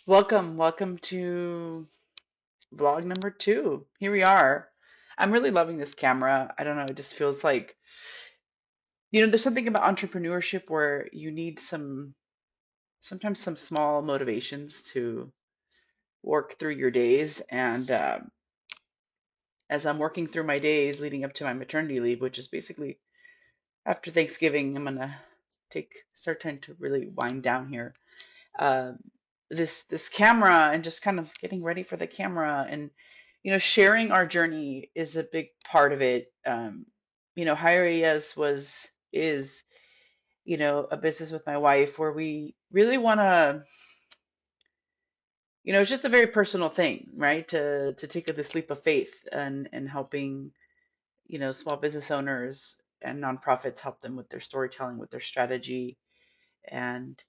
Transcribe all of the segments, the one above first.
Welcome to vlog number two. Here we are. I'm really loving this camera. I don't know, it just feels like, there's something about entrepreneurship where you need sometimes some small motivations to work through your days. And as I'm working through my days leading up to my maternity leave, which is basically after Thanksgiving, I'm gonna start trying to really wind down here. um, this camera and just kind of getting ready for the camera and sharing our journey is a big part of it. Hire AS was is a business with my wife where we really want to, it's just a very personal thing, right? To take this leap of faith and helping small business owners and nonprofits, help them with their storytelling, with their strategy. And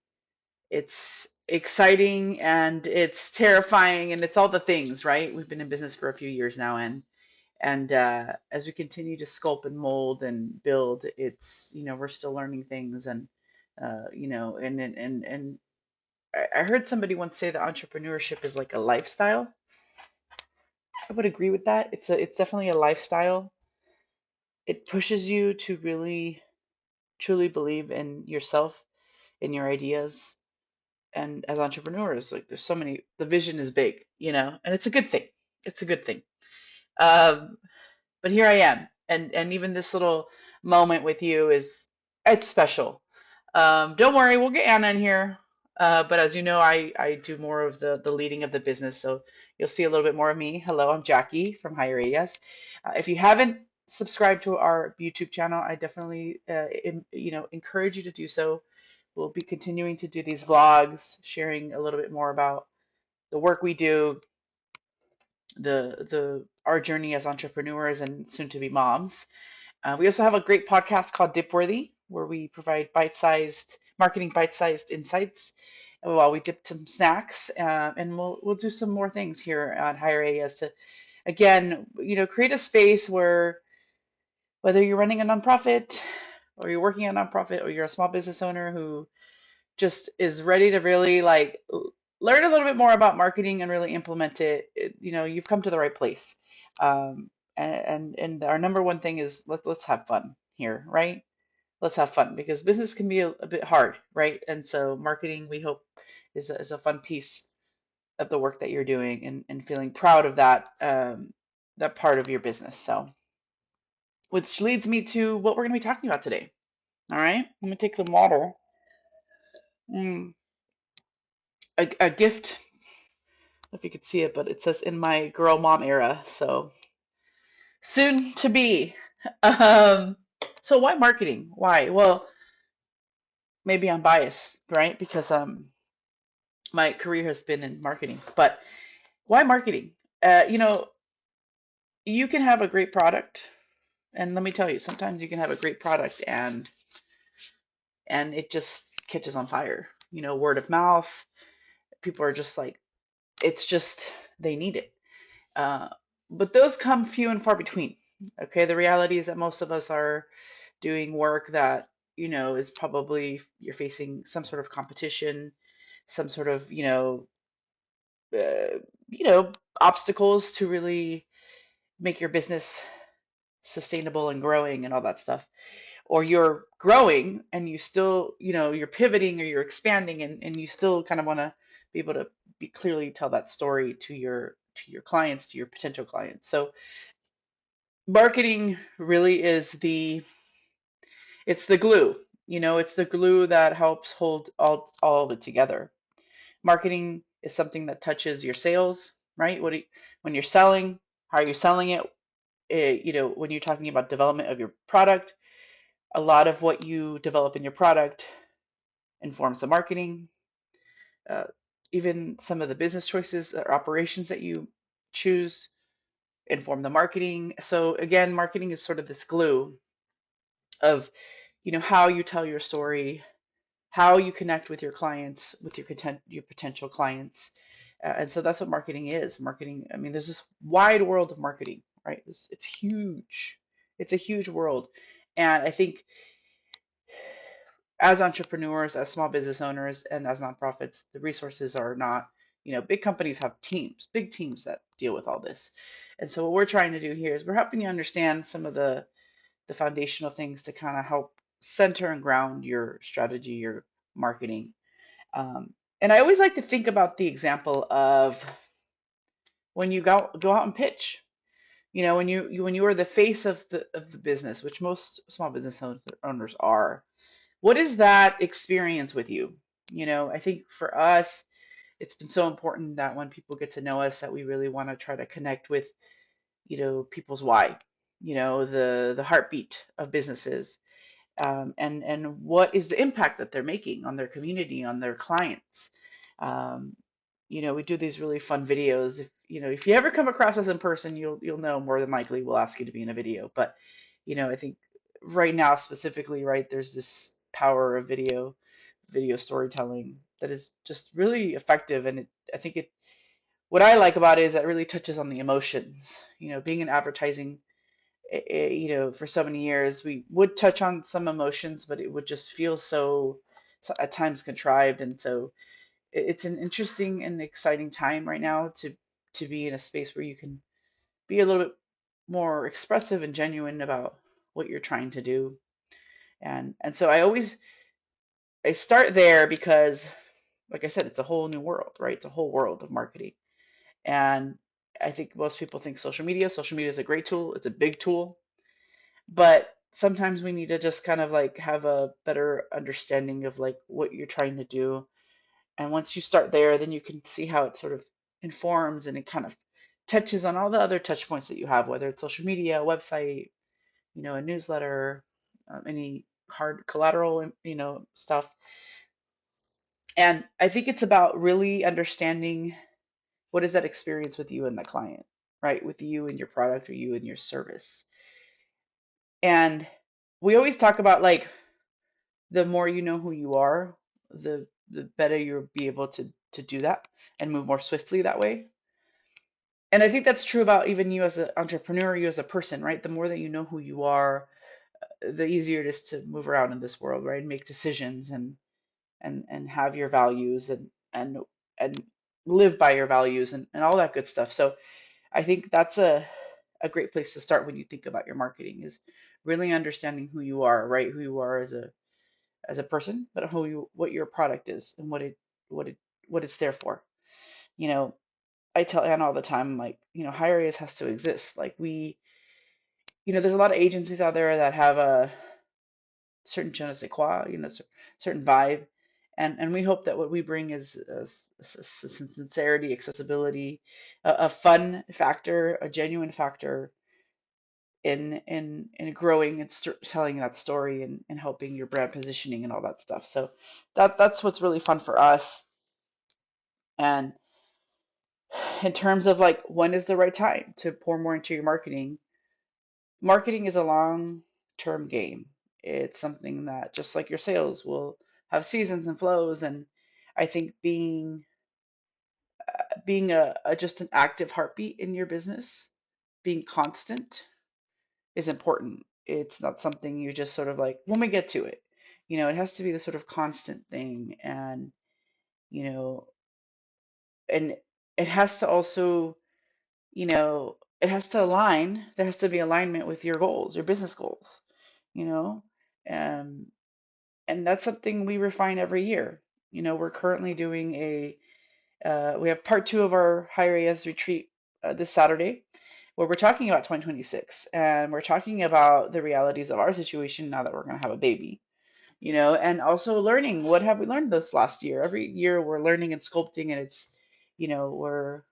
it's exciting and it's terrifying and it's all the things, right? We've been in business for a few years now, and as we continue to sculpt and mold and build, it's we're still learning things. And and I heard somebody once say that entrepreneurship is like a lifestyle. I would agree with that. It's definitely a lifestyle. It pushes you to really truly believe in yourself, in your ideas. And as entrepreneurs, like there's so many, the vision is big, and it's a good thing. It's a good thing. um but here I am, and even this little moment with you is, it's special. Don't worry, we'll get Anna in here. But as you know, I do more of the leading of the business, so you'll see a little bit more of me. Hello, I'm Jackie from Hire AS. If you haven't subscribed to our YouTube channel, I definitely encourage you to do so. We'll be continuing to do these vlogs, sharing a little bit more about the work we do, the our journey as entrepreneurs and soon to be moms. We also have a great podcast called Dipworthy, where we provide bite-sized marketing, bite-sized insights while we dip some snacks. And we'll do some more things here at Hire AS to, again, create a space where, whether you're running a nonprofit or you're working at a nonprofit or you're a small business owner who just is ready to really like learn a little bit more about marketing and really implement it, you've come to the right place. And our number one thing is, let's have fun here, right? Let's have fun, because business can be a bit hard, right? And so marketing, we hope, is a fun piece of the work that you're doing, and feeling proud of that, that part of your business. So, which leads me to what we're going to be talking about today. All right, let me take some water. Mm, a gift, if you could see it, but it says in my girl mom era, so soon to be. Um, so why marketing? Why? Well, maybe I'm biased, right? Because my career has been in marketing, but why marketing? You know, you can have a great product, and let me tell you, sometimes you can have a great product and it just catches on fire. Word of mouth. People are just like, it's just, they need it. Uh, but those come few and far between. Okay, the reality is that most of us are doing work that is probably, you're facing some sort of competition, some sort of uh, you know obstacles to really make your business sustainable and growing and all that stuff. Or you're growing and you still, you're pivoting or you're expanding, and you still kind of want to be able to be clearly tell that story to your clients, to your potential clients. So marketing really is it's the glue. It's the glue that helps hold all of it together. Marketing is something that touches your sales, right? When you're selling, how are you selling it? When you're talking about development of your product, a lot of what you develop in your product informs the marketing. Uh, Even some of the business choices or operations that you choose inform the marketing. So again, marketing is sort of this glue of how you tell your story, how you connect with your clients, with your potential clients. And so that's what marketing is. Marketing, I mean, there's this wide world of marketing, right? It's huge. It's a huge world. And I think as entrepreneurs, as small business owners, and as nonprofits, the resources are not Big companies have teams, big teams that deal with all this. And so what we're trying to do here is we're helping you understand some of the foundational things to kind of help center and ground your strategy, your marketing. Um, and I always like to think about the example of when you go out and pitch. When you are the face of the business, which most small business owners are. What is that experience with you? I think for us, it's been so important that when people get to know us, that we really want to try to connect with, people's why, the heartbeat of businesses, and what is the impact that they're making on their community, on their clients. Um, we do these really fun videos. If you ever come across us in person, you'll know more than likely we'll ask you to be in a video. But I think right now specifically, right, there's this power of video storytelling that is just really effective, and I think it. What I like about it is that it really touches on the emotions. Being in advertising, for so many years, we would touch on some emotions, but it would just feel so at times contrived. And so it's an interesting and exciting time right now to be in a space where you can be a little bit more expressive and genuine about what you're trying to do. And so I start there because, like I said, it's a whole new world, right? It's a whole world of marketing. And I think most people think social media is a great tool. It's a big tool, but sometimes we need to just kind of like have a better understanding of like what you're trying to do. And once you start there, then you can see how it sort of informs and it kind of touches on all the other touch points that you have, whether it's social media, a website, a newsletter, any hard collateral, stuff. And I think it's about really understanding what is that experience with you and the client, right? With you and your product, or you and your service. And we always talk about like the more you know who you are, the better you'll be able to do that and move more swiftly that way. And I think that's true about even you as an entrepreneur, you as a person, right? The more that you know who you are, the easier it is to move around in this world, right? And make decisions and have your values and live by your values and all that good stuff. So I think that's a great place to start when you think about your marketing is really understanding who you are, right? Who you are as a person, but what your product is and what it what it's there for. You know, I tell Anna all the time, like, Higher A's has to exist. Like there's a lot of agencies out there that have a certain je ne sais quoi, certain vibe. And we hope that what we bring is sincerity, accessibility, a fun factor, a genuine factor in growing and telling that story and helping your brand positioning and all that stuff. So that's what's really fun for us. And in terms of like when is the right time to pour more into your marketing, marketing is a long term game. It's something that just like your sales will have seasons and flows. And I think being a just an active heartbeat in your business, being constant is important. It's not something you just sort of like when we get to it. It has to be the sort of constant thing. You know, and it has to also, it has to align. There has to be alignment with your goals, your business goals, you know, um, and that's something we refine every year. We're currently doing we have part two of our Higher AS retreat this Saturday, where we're talking about 2026 and we're talking about the realities of our situation now that we're going to have a baby, and also learning what have we learned this last year. Every year we're learning and sculpting, and it's, we're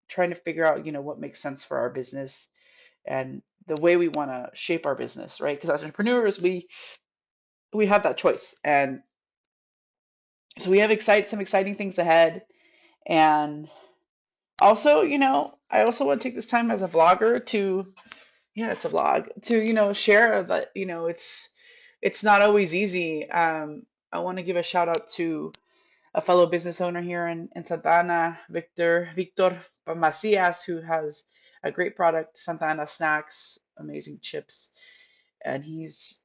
trying to figure out, what makes sense for our business and the way we want to shape our business, right? Because as entrepreneurs, we have that choice, and so we have some exciting things ahead. And also, I also want to take this time as a vlogger to, yeah, it's a vlog, to, share that, it's not always easy. I want to give a shout out to a fellow business owner here in Santa Ana, Victor Macias, who has a great product, Santa Ana Snacks, amazing chips. And he's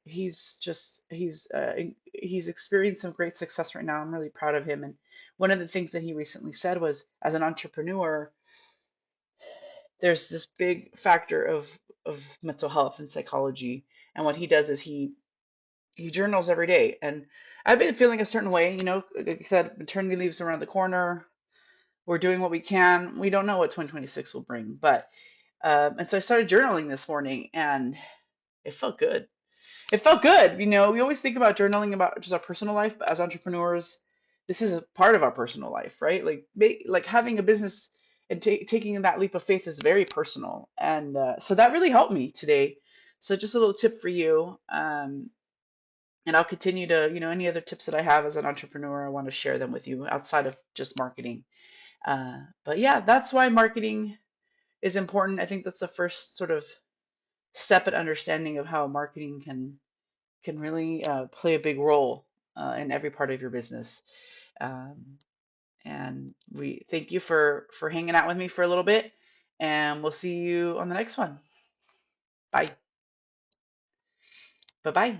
experienced some great success right now. I'm really proud of him. And one of the things that he recently said was, as an entrepreneur, there's this big factor of mental health and psychology. And what he does is he journals every day. And I've been feeling a certain way, like I said, maternity leave's around the corner. We're doing what we can. We don't know what 2026 will bring, but and so I started journaling this morning, and it felt good. It felt good. We always think about journaling about just our personal life, but as entrepreneurs, this is a part of our personal life, right? Like having a business and taking that leap of faith is very personal, and so that really helped me today. So just a little tip for you, and I'll continue to, any other tips that I have as an entrepreneur, I want to share them with you outside of just marketing. But yeah, that's why marketing is important. I think that's the first sort of step in understanding of how marketing can really play a big role in every part of your business. Um, and we thank you for hanging out with me for a little bit, and we'll see you on the next one. Bye. Bye bye.